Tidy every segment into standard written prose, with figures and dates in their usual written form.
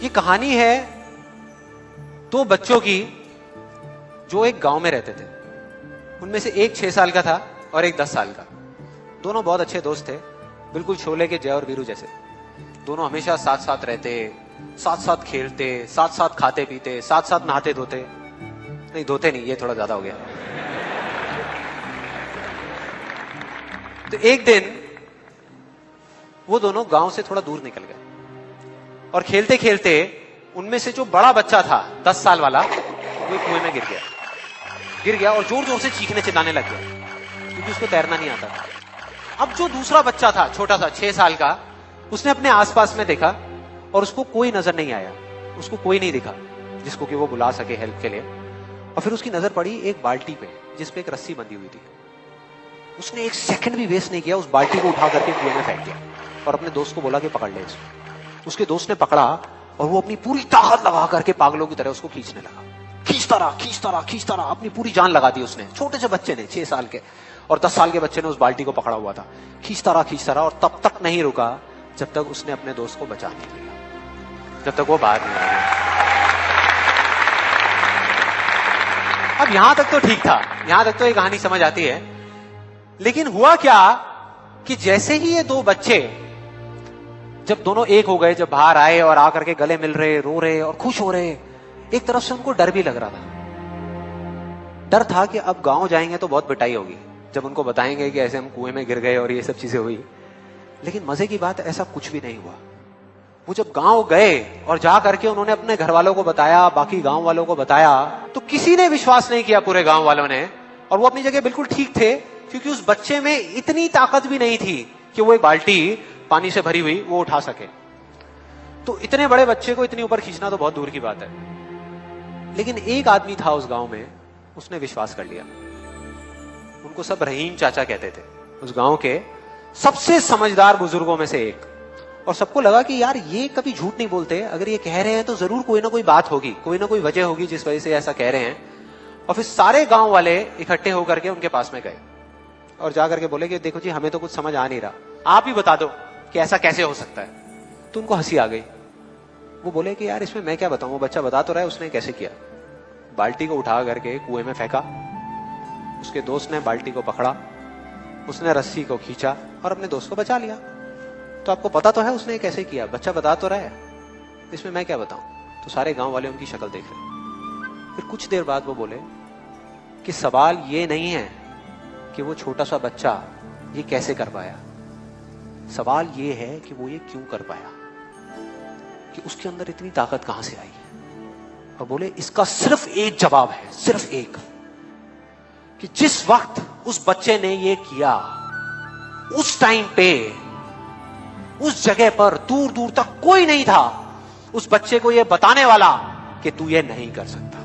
ये कहानी है दो बच्चों की जो एक गांव में रहते थे। उनमें से एक 6 साल का था और एक 10 साल का। दोनों बहुत अच्छे दोस्त थे, बिल्कुल शोले के जय और वीरू जैसे। दोनों हमेशा साथ साथ रहते, साथ साथ खेलते, साथ साथ खाते पीते, साथ साथ नहाते धोते। नहीं धोते नहीं, ये थोड़ा ज्यादा हो गया। तो एक दिन वो दोनों गांव से थोड़ा दूर निकल गए और खेलते खेलते उनमें से जो बड़ा बच्चा था 10 साल वाला, वो कुएं में गिर गया और जोर जोर से चीखने चिल्लाने लग गया क्योंकि उसको तैरना नहीं आता था। अब जो दूसरा बच्चा था छोटा सा 6 साल का, उसने अपने आसपास में देखा और उसको कोई नजर नहीं आया, उसको कोई नहीं दिखा जिसको कि वो बुला सके हेल्प के लिए। और फिर उसकी नजर पड़ी एक बाल्टी पे जिसपे एक रस्सी बंधी हुई थी। उसने एक सेकंड भी वेस्ट नहीं किया, उस बाल्टी को उठा करके कुएं में फेंक दिया और अपने दोस्त को बोला कि पकड़ ले इसको। उसके दोस्त ने पकड़ा और वो अपनी पूरी ताकत लगा करके पागलों की तरह उसको खींचने लगा। खींचता रहा, अपनी पूरी जान लगा दी उसने। छोटे से बच्चे ने, 6 साल के और 10 साल के बच्चे ने उस बाल्टी को पकड़ा हुआ था। खींचता रहा और तब तक नहीं रुका जब तक उसने अपने दोस्त को बचा नहीं लिया, जब तक वो बाहर नहीं आ गया। अब यहां तक तो ठीक था, यहां तक तो ये कहानी समझ आती है। लेकिन हुआ क्या कि जैसे ही ये दो बच्चे जब दोनों एक हो गए, जब बाहर आए और आकर के गले मिल रहे, रो रहे और खुश हो रहे, एक तरफ से उनको डर भी लग रहा था। डर था कि अब गांव जाएंगे तो बहुत पिटाई होगी जब उनको बताएंगे कि ऐसे हम कुएं में गिर गए और ये सब चीजें हुई। लेकिन मजे की बात, ऐसा कुछ भी नहीं हुआ। वो जब गांव गए और जा करके उन्होंने अपने घर वालों को बताया, बाकी गांव वालों को बताया, तो किसी ने विश्वास नहीं किया, पूरे गांव वालों ने। और वो अपनी जगह बिल्कुल ठीक थे क्योंकि उस बच्चे में इतनी ताकत भी नहीं थी कि वो एक बाल्टी पानी से भरी हुई वो उठा सके। तो इतने बड़े बच्चे को इतनी ऊपर खींचना तो बहुत दूर की बात है। लेकिन एक आदमी था उस गांव में, उसने विश्वास कर लिया। उनको सब रहीम चाचा कहते थे, उस गांव के सबसे समझदार बुजुर्गों में से एक। और सबको लगा कि यार ये कभी झूठ नहीं बोलते, अगर ये कह रहे हैं तो जरूर कोई ना कोई बात होगी, कोई ना कोई वजह होगी जिस वजह से ऐसा कह रहे हैं। और फिर सारे गांव वाले इकट्ठे होकर के उनके पास में गए और जाकर के बोले कि देखो जी, हमें तो कुछ समझ आ नहीं रहा, आप ही बता दो कि ऐसा कैसे हो सकता है। तो उनको हंसी आ गई। वो बोले कि यार इसमें मैं क्या बताऊं, वो बच्चा बता तो रहा है उसने कैसे किया। बाल्टी को उठा करके कुएं में फेंका, उसके दोस्त ने बाल्टी को पकड़ा, उसने रस्सी को खींचा और अपने दोस्त को बचा लिया। तो आपको पता तो है उसने कैसे किया, बच्चा बता तो रहा है, इसमें मैं क्या बताऊं। तो सारे गांव वाले उनकी शक्ल देख रहे। फिर कुछ देर बाद वो बोले कि सवाल ये नहीं है कि वो छोटा सा बच्चा ये कैसे कर पाया, सवाल ये है कि वो ये क्यों कर पाया, कि उसके अंदर इतनी ताकत कहां से आई। और बोले इसका सिर्फ एक जवाब है, सिर्फ एक, कि जिस वक्त उस बच्चे ने ये किया, उस टाइम पे उस जगह पर दूर दूर तक कोई नहीं था उस बच्चे को ये बताने वाला कि तू ये नहीं कर सकता।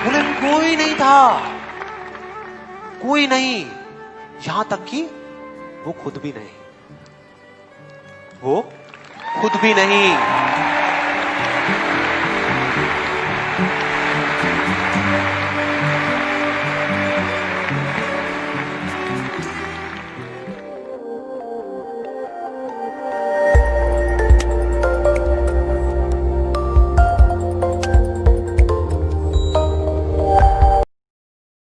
बोले कोई नहीं था, कोई नहीं, यहां तक कि वो खुद भी नहीं, वो खुद भी नहीं।